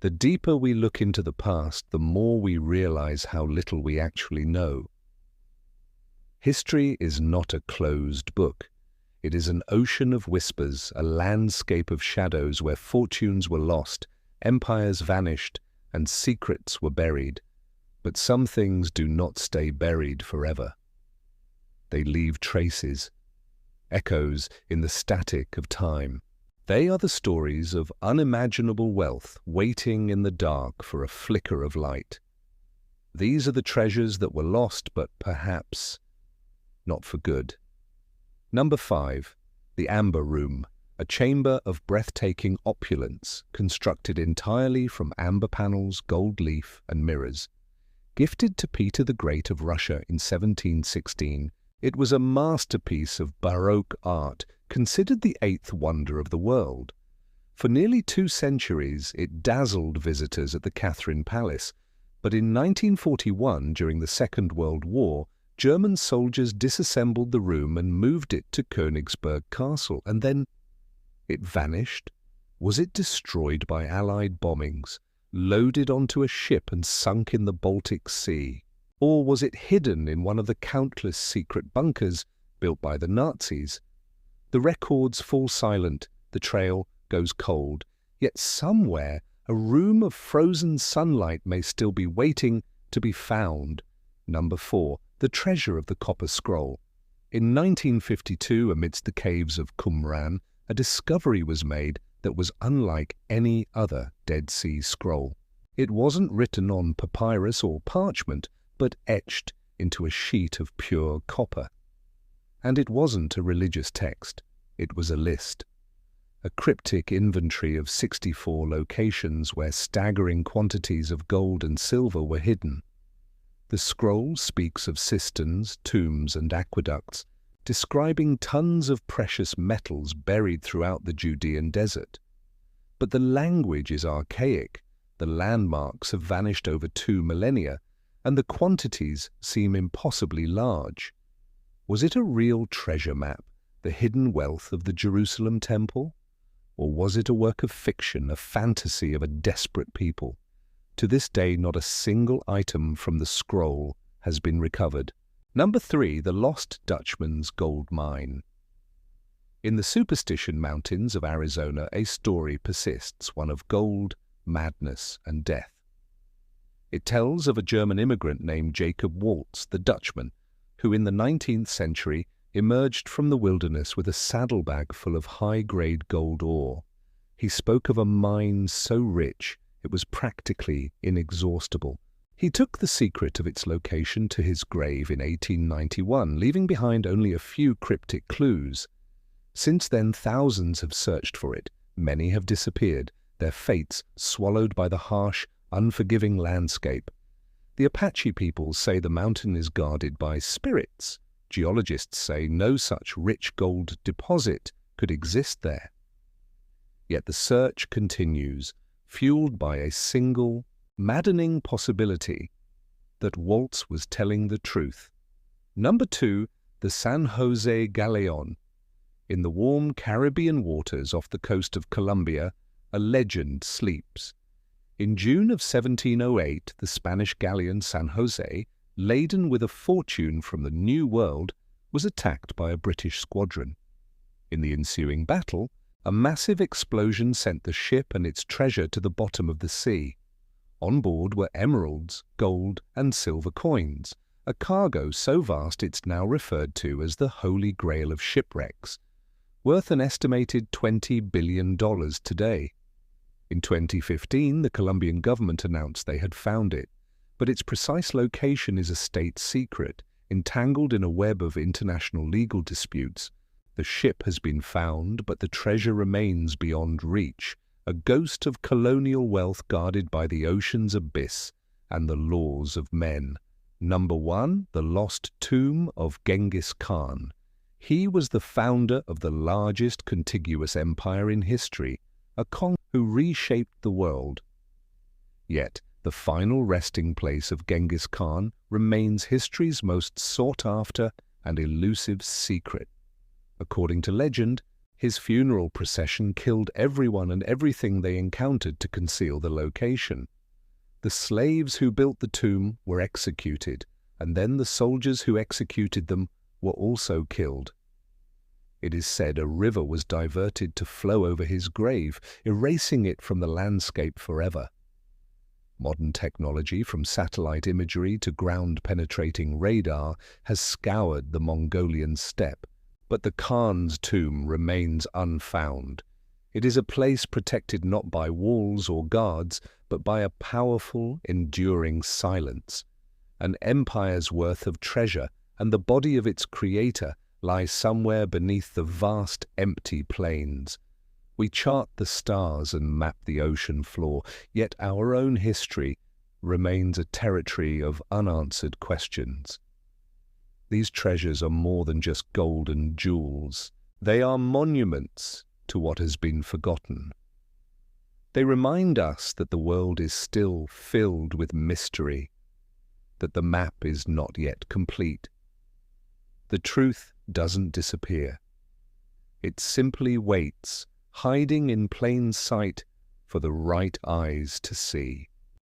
The deeper we look into the past, the more we realize how little we actually know. History is not a closed book. It is an ocean of whispers, a landscape of shadows where fortunes were lost, empires vanished, and secrets were buried. But some things do not stay buried forever. They leave traces, echoes in the static of time. They are the stories of unimaginable wealth waiting in the dark for a flicker of light. These are the treasures that were lost, but perhaps not for good. Number 5. The Amber Room, a chamber of breathtaking opulence constructed entirely from amber panels, gold leaf, and mirrors. Gifted to Peter the Great of Russia in 1716, it was a masterpiece of Baroque art, considered the eighth wonder of the world. For nearly 2 centuries, it dazzled visitors at the Catherine Palace, but in 1941, during the Second World War, German soldiers disassembled the room and moved it to Königsberg Castle, and then it vanished. Was it destroyed by Allied bombings, loaded onto a ship and sunk in the Baltic Sea? Or was it hidden in one of the countless secret bunkers built by the Nazis? The records fall silent, the trail goes cold, yet somewhere a room of frozen sunlight may still be waiting to be found. Number 4. The Treasure of the Copper Scroll. In 1952, amidst the caves of Qumran, a discovery was made that was unlike any other Dead Sea Scroll. It wasn't written on papyrus or parchment, but etched into a sheet of pure copper. And it wasn't a religious text, it was a list. A cryptic inventory of 64 locations where staggering quantities of gold and silver were hidden. The scroll speaks of cisterns, tombs, and aqueducts, describing tons of precious metals buried throughout the Judean desert. But the language is archaic, the landmarks have vanished over 2 millennia, and the quantities seem impossibly large. Was it a real treasure map, the hidden wealth of the Jerusalem temple? Or was it a work of fiction, a fantasy of a desperate people? To this day, not a single item from the scroll has been recovered. Number 3. The Lost Dutchman's Gold Mine. In the Superstition Mountains of Arizona, a story persists, one of gold, madness, and death. It tells of a German immigrant named Jacob Waltz, the Dutchman, who in the 19th century emerged from the wilderness with a saddlebag full of high-grade gold ore. He spoke of a mine so rich it was practically inexhaustible. He took the secret of its location to his grave in 1891, leaving behind only a few cryptic clues. Since then, thousands have searched for it. Many have disappeared, their fates swallowed by the harsh, unforgiving landscape. The Apache peoples say the mountain is guarded by spirits. Geologists say no such rich gold deposit could exist there. Yet the search continues, fueled by a single, maddening possibility that Waltz was telling the truth. Number 2. The San Jose Galleon. In the warm Caribbean waters off the coast of Colombia, a legend sleeps. In June of 1708, the Spanish galleon San Jose, laden with a fortune from the New World, was attacked by a British squadron. In the ensuing battle, a massive explosion sent the ship and its treasure to the bottom of the sea. On board were emeralds, gold, and silver coins, a cargo so vast it's now referred to as the Holy Grail of shipwrecks, worth an estimated $20 billion today. In 2015, the Colombian government announced they had found it, but its precise location is a state secret, entangled in a web of international legal disputes. The ship has been found, but the treasure remains beyond reach, a ghost of colonial wealth guarded by the ocean's abyss and the laws of men. Number 1. The Lost Tomb of Genghis Khan. He was the founder of the largest contiguous empire in history, a conqueror who reshaped the world. Yet, the final resting place of Genghis Khan remains history's most sought-after and elusive secret. According to legend, His funeral procession killed everyone and everything they encountered to conceal the location. The slaves who built the tomb were executed, and then the soldiers who executed them were also killed. It is said a river was diverted to flow over his grave, erasing it from the landscape forever. Modern technology, from satellite imagery to ground-penetrating radar, has scoured the Mongolian steppe, but the Khan's tomb remains unfound. It is a place protected not by walls or guards, but by a powerful, enduring silence. An empire's worth of treasure and the body of its creator lies somewhere beneath the vast, empty plains. We chart the stars and map the ocean floor, yet our own history remains a territory of unanswered questions. These treasures are more than just gold and jewels. They are monuments to what has been forgotten. They remind us that the world is still filled with mystery, that the map is not yet complete. The truth doesn't disappear. It simply waits, hiding in plain sight for the right eyes to see.